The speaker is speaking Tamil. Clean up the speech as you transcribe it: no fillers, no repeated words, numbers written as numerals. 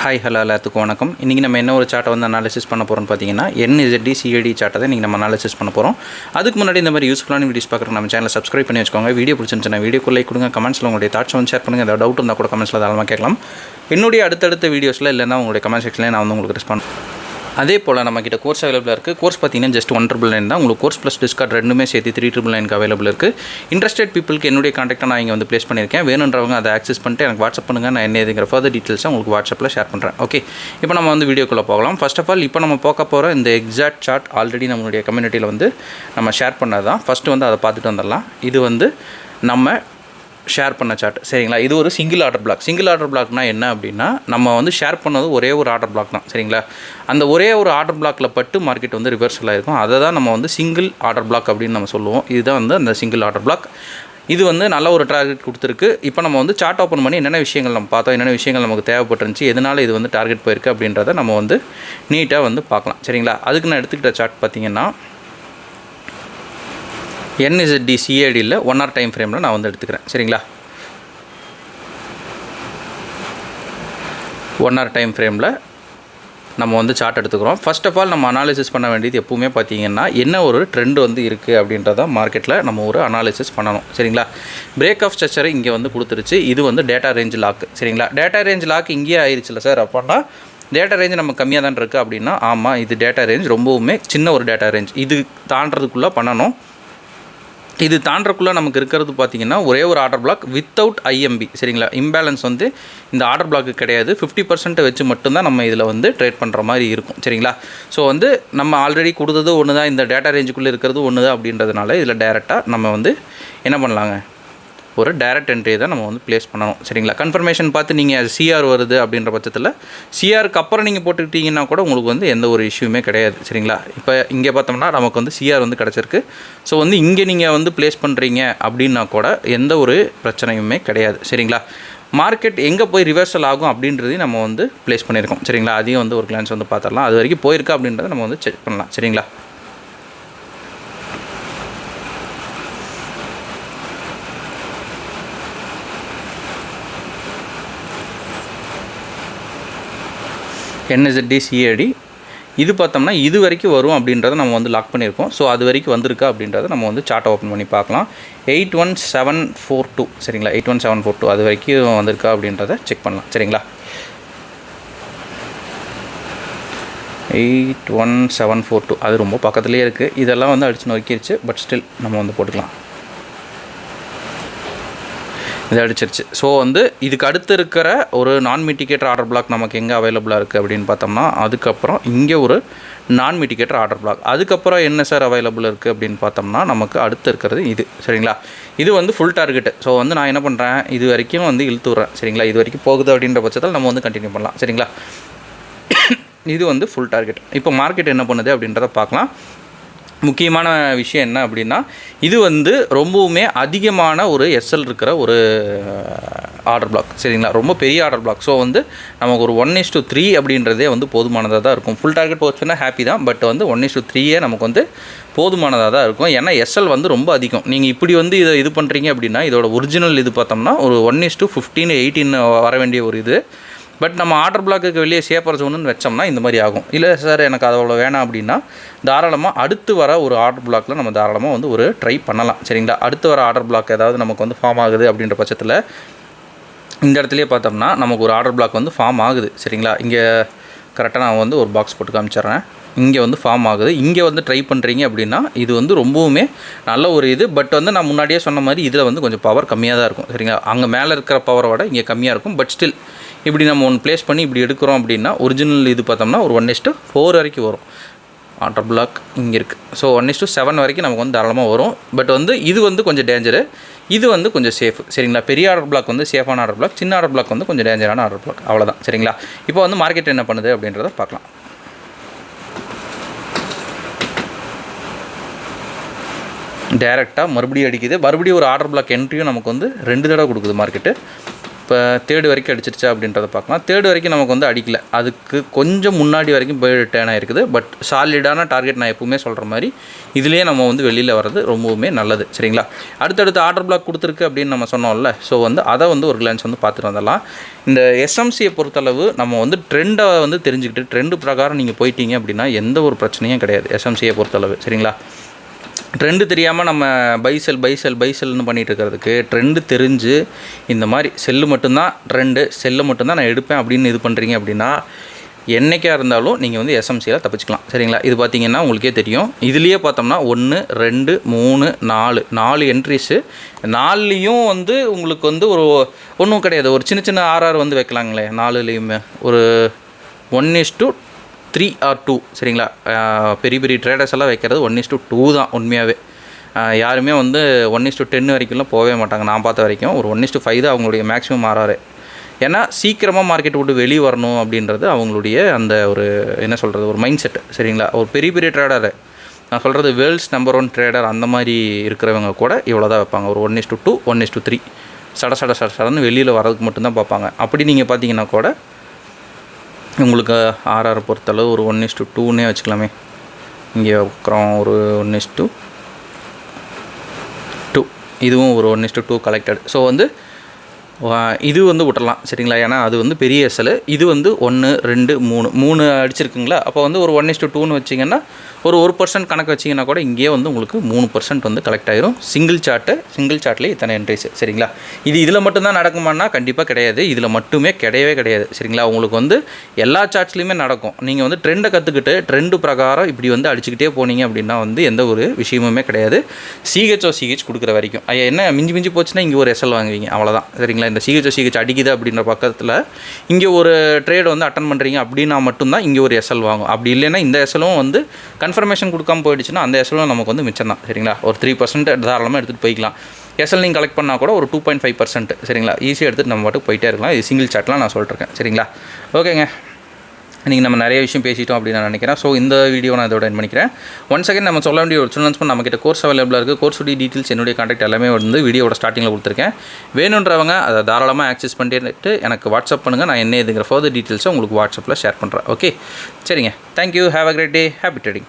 ஹாய் ஹலோ எல்லாத்துக்கும் வணக்கம். இன்றைக்கி நம்ம என்ன ஒரு சார்ட்டை வந்து அனாலிசிஸ் பண்ண போகிறோம்னு பார்த்தீங்கன்னா NZD CAD சார்ட்டை தான் இன்றைக்கி நம்ம அனாலிசிஸ் பண்ண போகிறோம். அதுக்கு முன்னாடி இந்த மாதிரி யூஸ்ஃபுல்லான வீடியோஸ் பார்க்குறதுக்கு நம்ம சேனலை சப்ஸ்கிரைப் பண்ணி வச்சுக்கோங்க. வீடியோ பிடிச்சிருந்துச்சுன்னா வீடியோக்கு லைக் கொடுங்க. கமெண்ட்ஸில் உங்களுடைய தாட்ஸ் வந்து ஷேர் பண்ணுங்கள். ஏதாவது டவுட் இருந்தால் கூட கமெண்ட்ஸில் தாராளமாக கேட்கலாம். என்னுடைய அடுத்தடுத்த வீடியோஸில் இல்லைன்னா உங்களுடைய கமெண்ட் செக்ஷனில் நான் வந்து உங்களுக்கு ரெஸ்பாண்ட். அதே போல் நம்மக்கிட்ட கோர்ஸ் அவைலபிளாக இருக்குது. கோர்ஸ் பார்த்தீங்கன்னா ஜஸ்ட் 199 தான். உங்களுக்கு கோர்ஸ் ப்ளஸ் டிஸ்கார்ட் ரெண்டுமே சேர்த்து 399 அவைலபிள் இருக்குது. இன்ட்ரெஸ்டட் பீப்புளுக்கு என்னுடைய கான்டாக்டாக நான் இங்கே வந்து ப்ளேஸ் பண்ணியிருக்கேன். வேணுன்றவங்க அதை ஆக்சஸ் பண்ணிட்டு எனக்கு வாட்ஸ்அப் பண்ணுங்கள். நான் என்னதுங்கிற ஃபர்தர் டீட்டெயில்ஸை உங்களுக்கு வாட்ஸ்அப்பில் ஷேர் பண்ணுறேன். ஓகே, இப்போ நம்ம வந்து வீடியோக்குள்ளே போகலாம். ஃபர்ஸ்ட் ஆஃப் ஆல் இப்போ நம்ம பார்க்க போகிற இந்த எக்ஸாக்ட் சார்ட் ஆல்ரெடி நம்மளுடைய கம்யூனிட்டியில் வந்து நம்ம ஷேர் பண்ணது தான். ஃபஸ்ட்டு வந்து அதை பார்த்துட்டு வந்துடலாம். இது வந்து நம்ம ஷேர் பண்ண சார்ட், சரிங்களா? இது ஒரு single order block. Single order பிளாக்னா என்ன அப்படின்னா, நம்ம வந்து ஷேர் பண்ணது ஒரே ஒரு ஆர்டர் பிளாக் தான், சரிங்களா? அந்த ஒரே ஒரு ஆர்டர் பிளாக்கில் பட்டு மார்க்கெட் வந்து ரிவர்சல் ஆகிருக்கும். அதை தான் நம்ம வந்து சிங்கிள் ஆர்டர் பிளாக் அப்படின்னு நம்ம சொல்லுவோம். இதுதான் வந்து அந்த சிங்கிள் ஆர்டர் பிளாக். இது வந்து நல்ல ஒரு டார்கெட் கொடுத்துருக்கு. இப்போ நம்ம வந்து சார்ட் ஓப்பன் பண்ணி என்னென்ன விஷயங்கள் நம்ம பார்த்தோம், என்னென்ன விஷயங்கள் நமக்கு தேவைப்பட்டுருந்துச்சு, எதனால் இது வந்து டார்கெட் போயிருக்கு அப்படின்றத நம்ம வந்து நீட்டாக வந்து பார்க்கலாம், சரிங்களா? அதுக்கு நான் எடுத்துக்கிட்ட சார்ட் பார்த்திங்கன்னா NZD CADயில் 1 hour டைம் ஃப்ரேமில் நான் வந்து எடுத்துக்கிறேன், சரிங்களா? 1 hour டைம் ஃப்ரேமில் நம்ம வந்து சார்ட் எடுத்துக்கிறோம். ஃபர்ஸ்ட் ஆஃப் ஆல் நம்ம அனாலிசிஸ் பண்ண வேண்டியது எப்பவுமே பார்த்திங்கன்னா என்ன ஒரு ட்ரெண்ட் வந்து இருக்குது அப்படின்றத மார்க்கெட்டில் நம்ம ஒரு அனாலிசிஸ் பண்ணணும், சரிங்களா? பிரேக் ஆஃப் ஸ்ட்ரக்சர் இங்கே வந்து கொடுத்துருச்சு. இது வந்து டேட்டா ரேஞ்ச் லாக், சரிங்களா? டேட்டா ரேஞ்ச் லாக் இங்கேயே ஆயிடுச்சுல சார். அப்படின்னா டேட்டா ரேஞ்ச் நம்ம கம்மியாக தான் இருக்குது அப்படின்னா, ஆமாம், இது டேட்டா ரேஞ்ச் ரொம்பவுமே சின்ன ஒரு டேட்டா ரேஞ்ச். இது தாண்டறதுக்குள்ளே பண்ணணும். இது தாண்டறக்குள்ளே நமக்கு இருக்கிறது பார்த்திங்கன்னா ஒரே ஒரு ஆர்டர் பிளாக் வித்தவுட் IMB, சரிங்களா? இம்பேலன்ஸ் வந்து இந்த ஆர்டர் பிளாக்கு கிடையாது. 50% வச்சு மட்டும்தான் நம்ம இதில் வந்து ட்ரேட் பண்ணுற மாதிரி இருக்கும், சரிங்களா? ஸோ வந்து நம்ம ஆல்ரெடி கொடுத்தது ஒன்று தான், இந்த டேட்டா ரேஞ்சுக்குள்ளே இருக்கிறது ஒன்று தான் அப்படின்றதுனால இதில் டேரெக்டாக நம்ம வந்து என்ன பண்ணலாங்க, ஒரு டைரக்ட் என்ட்ரியை தான் நம்ம வந்து ப்ளேஸ் பண்ணணும், சரிங்களா? கன்ஃபர்மேஷன் பார்த்து நீங்கள் CR வருது அப்படின்ற பட்சத்தில் CRக்கு அப்புறம் நீங்கள் போட்டுக்கிட்டிங்கன்னா கூட உங்களுக்கு வந்து எந்த ஒரு இஷ்யூமே கிடையாது, சரிங்களா? இப்போ இங்கே பார்த்தோம்னா நமக்கு வந்து CR வந்து கிடச்சிருக்கு. ஸோ வந்து இங்கே நீங்கள் வந்து ப்ளேஸ் பண்ணுறீங்க அப்படின்னா கூட எந்த ஒரு பிரச்சனையுமே கிடையாது, சரிங்களா? மார்க்கெட் எங்கே போய் ரிவர்சல் ஆகும் அப்படின்றதையும் நம்ம வந்து ப்ளேஸ் பண்ணியிருக்கோம், சரிங்களா? அதையும் வந்து ஒரு கிளான்ஸ் வந்து பார்த்துடலாம். அது வரைக்கும் போயிருக்கா அப்படின்றத நம்ம வந்து செக் பண்ணலாம், சரிங்களா? NZD CAD இது பார்த்தோம்னா இது வரைக்கும் வரும் அப்படின்றத நம்ம வந்து லாக் பண்ணியிருக்கோம். ஸோ அது வரைக்கும் வந்திருக்கா அப்படின்றத நம்ம வந்து சார்ட்டை ஓப்பன் பண்ணி பார்க்கலாம். 81742, சரிங்களா? 81742 அது வரைக்கும் வந்திருக்கா அப்படின்றத செக் பண்ணலாம், சரிங்களா? 81742 அது ரொம்ப பக்கத்துலேயே இருக்குது. இதெல்லாம் வந்து அடிச்சு நோக்கிடுச்சு. பட் ஸ்டில் நம்ம வந்து போட்டுக்கலாம். இது அடிச்சிருச்சு. ஸோ வந்து இதுக்கு அடுத்து இருக்கிற ஒரு நான் மிட்டிகேட்டர் ஆர்டர் பிளாக் நமக்கு எங்கே அவைலபிளாக இருக்குது அப்படின்னு பார்த்தோம்னா, அதுக்கப்புறம் இங்கே ஒரு நான் மிட்டிகேட்டர் ஆர்டர் பிளாக். அதுக்கப்புறம் என்ன சார் அவைலபிள் இருக்குது அப்படின்னு பார்த்தோம்னா, நமக்கு அடுத்து இருக்கிறது இது, சரிங்களா? இது வந்து ஃபுல் டார்கெட்டு. ஸோ வந்து நான் என்ன பண்ணுறேன், இது வரைக்கும் வந்து இழுத்து விட்றேன், சரிங்களா? இது வரைக்கும் போகுது அப்படின்ற பட்சத்தில் நம்ம வந்து கண்டினியூ பண்ணலாம், சரிங்களா? இது வந்து ஃபுல் டார்கெட். இப்போ மார்க்கெட் என்ன பண்ணுது அப்படின்றத பார்க்கலாம். முக்கியமான விஷயம் என்ன அப்படின்னா, இது வந்து ரொம்பவுமே அதிகமான ஒரு SL இருக்கிற ஒரு ஆர்டர் பிளாக், சரிங்களா? ரொம்ப பெரிய ஆர்டர் பிளாக். ஸோ வந்து நமக்கு ஒரு 1:3 அப்படின்றதே வந்து போதுமானதாக தான் இருக்கும். ஃபுல் டார்கெட் போச்சுன்னா ஹாப்பி தான். பட் வந்து 1:3 நமக்கு வந்து போதுமானதாக தான் இருக்கும். ஏன்னா SL வந்து ரொம்ப அதிகம். நீங்கள் இப்படி வந்து இதை இது பண்ணுறீங்க அப்படின்னா, இதோட ஒரிஜினல் இது பார்த்தோம்னா ஒரு 1:15 18 வர வேண்டிய ஒரு இது. பட் நம்ம ஆர்டர் பிளாக்குக்கு வெளியே சேஃபர் ஜோனுன்னு வச்சோம்னா இந்த மாதிரி ஆகும். இல்லை சார் எனக்கு அவ்வளோ வேணாம் அப்படின்னா, தாராளமாக அடுத்து வர ஒரு ஆர்டர் பிளாக்கில் நம்ம தாராளமாக வந்து ஒரு ட்ரை பண்ணலாம், சரிங்களா? அடுத்து வர ஆர்டர் பிளாக் ஏதாவது நமக்கு வந்து ஃபார்ம் ஆகுது அப்படின்ற பட்சத்தில் இந்த இடத்துலையே பார்த்தோம்னா நமக்கு ஒரு ஆர்டர் பிளாக் வந்து ஃபார்ம் ஆகுது, சரிங்களா? இங்கே கரெக்டாக நான் வந்து ஒரு பாக்ஸ் போட்டு காமிச்சிட்றேன். இங்கே வந்து ஃபார்ம் ஆகுது. இங்கே வந்து ட்ரை பண்ணுறீங்க அப்படின்னா இது வந்து ரொம்பவுமே நல்ல ஒரு இது. பட் வந்து நான் முன்னாடியே சொன்ன மாதிரி இதில் வந்து கொஞ்சம் பவர் கம்மியாக தான் இருக்கும், சரிங்களா? அங்கே மேலே இருக்கிற பவரை விட இங்கே கம்மியாக இருக்கும். பட் ஸ்டில் இப்படி நம்ம ஒன்று ப்ளேஸ் பண்ணி இப்படி எடுக்கிறோம் அப்படின்னா ஒரிஜினல் இது பார்த்தோம்னா ஒரு 1:4 வரைக்கும் வரும். ஆர்டர் பிளாக் இங்கே இருக்குது. ஸோ 1:7 வரைக்கும் நமக்கு வந்து தாராளமாக வரும். பட் வந்து இது வந்து கொஞ்சம் டேஞ்சரு, இது வந்து கொஞ்சம் சேஃப், சரிங்களா? பெரிய ஆர்டர் பிளாக் வந்து சேஃபான ஆர்டர் பிளாக், சின்ன ஆர்டர் பிளாக் வந்து கொஞ்சம் டேஞ்சரான ஆர்டர் பிளாக், அவ்வளோதான், சரிங்களா? இப்போ வந்து மார்க்கெட் என்ன பண்ணுது அப்படின்றத பார்க்கலாம். டேரெக்டாக மறுபடியும் அடிக்குது. மறுபடியும் ஒரு ஆர்டர் பிளாக் என்ட்ரியும் நமக்கு வந்து 2 தடவை கொடுக்குது மார்க்கெட்டு. இப்போ தேர்டு வரைக்கும் அடிச்சிருச்சா அப்படின்றத பார்க்கலாம். தேர்டு வரைக்கும் நமக்கு வந்து அடிக்கல, அதுக்கு கொஞ்சம் முன்னாடி வரைக்கும் போய் டேர்ன் ஆகிருக்குது. பட் சாலிடான டார்கெட் நான் எப்பவுமே சொல்கிற மாதிரி இதுலேயே நம்ம வந்து வெளியில் வர்றது ரொம்பவுமே நல்லது. சரிங்களா, அடுத்தடுத்து ஆர்டர் பிளாக் கொடுத்துருக்கு அப்படின்னு நம்ம சொன்னோம்ல. ஸோ வந்து அதை வந்து ஒரு கிளான்ஸ் வந்து பார்த்துட்டு வந்துடலாம். இந்த எஸ்எம்சியை பொறுத்தளவு நம்ம வந்து ட்ரெண்டை வந்து தெரிஞ்சுக்கிட்டு ட்ரெண்டு பிரகாரம் நீங்கள் போயிட்டீங்க அப்படின்னா எந்த ஒரு பிரச்சனையும் கிடையாது எஸ்எம்சியை பொறுத்தளவு. சரிங்களா, ட்ரெண்டு தெரியாமல் நம்ம பை செல்னு பண்ணிகிட்டு இருக்கிறதுக்கு ட்ரெண்டு தெரிஞ்சு இந்த மாதிரி செல்லு மட்டும்தான் ட்ரெண்டு, செல்லு மட்டும்தான் நான் எடுப்பேன் அப்படின்னு இது பண்ணுறீங்க அப்படின்னா என்றைக்காக இருந்தாலும் நீங்கள் வந்து எஸ்எம்சியில் தப்பிச்சிக்கலாம். சரிங்களா, இது பார்த்திங்கன்னா உங்களுக்கே தெரியும். இதுலேயே பார்த்தோம்னா 1 2 3 4 என்ட்ரிஸு. 4லேயும் வந்து உங்களுக்கு வந்து ஒரு ஒன்றும் கிடையாது, ஒரு சின்ன சின்ன ஆர்ஆர் வந்து வைக்கலாங்களே 4லேயுமே. ஒரு 1:3 or 2. சரிங்களா, பெரிய பெரிய ட்ரேடர்ஸ் எல்லாம் வைக்கிறது 1:2 தான் உண்மையாகவே. யாருமே வந்து 1:10 வரைக்கும்லாம் போகவே மாட்டாங்க நான் பார்த்த வரைக்கும். ஒரு 1:5 தான் அவங்களுடைய மேக்ஸிமம் ஆர்ஆர். ஏன்னா சீக்கிரமாக மார்க்கெட் விட்டு வெளியே வரணும் அப்படின்றது அவங்களுடைய அந்த ஒரு என்ன சொல்கிறது ஒரு மைண்ட் செட்டு. சரிங்களா, ஒரு பெரிய பெரிய ட்ரேடரு, நான் சொல்கிறது வேர்ல்ட்ஸ் நம்பர் 1 ட்ரேடர் அந்த மாதிரி இருக்கிறவங்க கூட இவ்வளோ தான் வைப்பாங்க. ஒரு 1:2 1:3 சடன்னு வெளியில் வர்றதுக்கு மட்டும்தான் பார்ப்பாங்க. அப்படி நீங்கள் பார்த்தீங்கன்னா கூட உங்களுக்கு ஆர்ஆர் பொறுத்தளவு ஒரு 1:2ன்னே வச்சுக்கலாமே. இங்கே உட்குறோம் ஒரு 1:2, இதுவும் ஒரு 1:2 கலெக்டட். ஸோ வந்து இது வந்து விட்டுறலாம். சரிங்களா, ஏன்னா அது வந்து பெரிய எஸ்எல். இது வந்து 1 2 3 அடிச்சிருக்குங்களா. அப்போ வந்து ஒரு 1:2ன்னு வச்சிங்கன்னா ஒரு 1% கணக்கு வச்சிங்கன்னா கூட இங்கேயே வந்து உங்களுக்கு 3% வந்து கலெக்ட் ஆகிரும். சிங்கிள் சார்ட்லேயே இத்தனை என்ட்ரிஸ். சரிங்களா, இது இதில் மட்டும்தான் நடக்குமானா கண்டிப்பாக கிடையாது. இதில் மட்டுமே கிடையவே கிடையாது. சரிங்களா, உங்களுக்கு வந்து எல்லா சார்ட்ஸ்லையுமே நடக்கும். நீங்கள் வந்து ட்ரெண்டை கற்றுக்கிட்டு ட்ரெண்டு பிரகாரம் இப்படி வந்து அடிச்சுக்கிட்டே போனீங்க அப்படின்னா வந்து எந்த ஒரு விஷயமுமே கிடையாது. சிஹெச் கொடுக்குற வரைக்கும் என்ன மிஞ்சி போச்சுன்னா இங்கே ஒரு எஸ்எல் வாங்குவீங்க, அவ்வளோதான். சரிங்களா, இந்த சிஹெச் அடிக்குது அப்படின்ற பக்கத்தில் இங்கே ஒரு ட்ரேடு வந்து அட்டன் பண்ணுறீங்க அப்படின்னா மட்டும்தான் இங்கே ஒரு எஸ்எல் வாங்கும். அப்படி இல்லைன்னா இந்த எஸ்எல்லும் வந்து கன்ஃபர்மேஷன் கொடுக்காம போயிடுச்சுன்னா அந்த எஸ்எல்லும் நமக்கு வந்து மிச்சம் தான். சரிங்களா, ஒரு 3% தாராளமாக எடுத்துகிட்டு போய்க்கலாம். எஸ்எல் நீங்கள் கலெக்ட் பண்ணால் கூட ஒரு 2.5%. சரிங்களா, ஈஸியாக எடுத்துகிட்டு நம்ம பாட்டுக்கு போயிட்டே இருக்கலாம். இது சிங்கிள் சார்ட்லாம் நான் சொல்லிட்டுருக்கேன். சரிங்களா, ஓகேங்க. இன்றைக்கி நம்ம நிறைய விஷயம் பேசிட்டோம் அப்படின்னு நான் நினைக்கிறேன். ஸோ இந்த வீடியோ நான் இதோட எண்ட் பண்ணிக்கிறேன். ஒன்ஸ் அகேன் நம்ம சொல்ல வேண்டிய ஒரு அனௌன்ஸ்மெண்ட், நம்மக்கிட்ட கோர்ஸ் அவைலபிளாக இருக்குது. கோர்ஸுடைய டீட்டெயில்ஸ் என்னுடைய கான்டாக்ட் எல்லாமே வந்து வீடியோட ஸ்டார்டிங்கில் கொடுத்துருக்கேன். வேணுன்றவங்க அதை தாராளமாக ஆக்சஸ் பண்ணிட்டு எனக்கு வாட்ஸ்அப் பண்ணுங்கள். நான் என்ன இதுங்கிற ஃபர்தர் டீட்டெயில்ஸை உங்களுக்கு வாட்ஸ்அப்பில் ஷேர் பண்ணுறேன். ஓகே, சரிங்க. Thank you. Have a great day. Happy trading.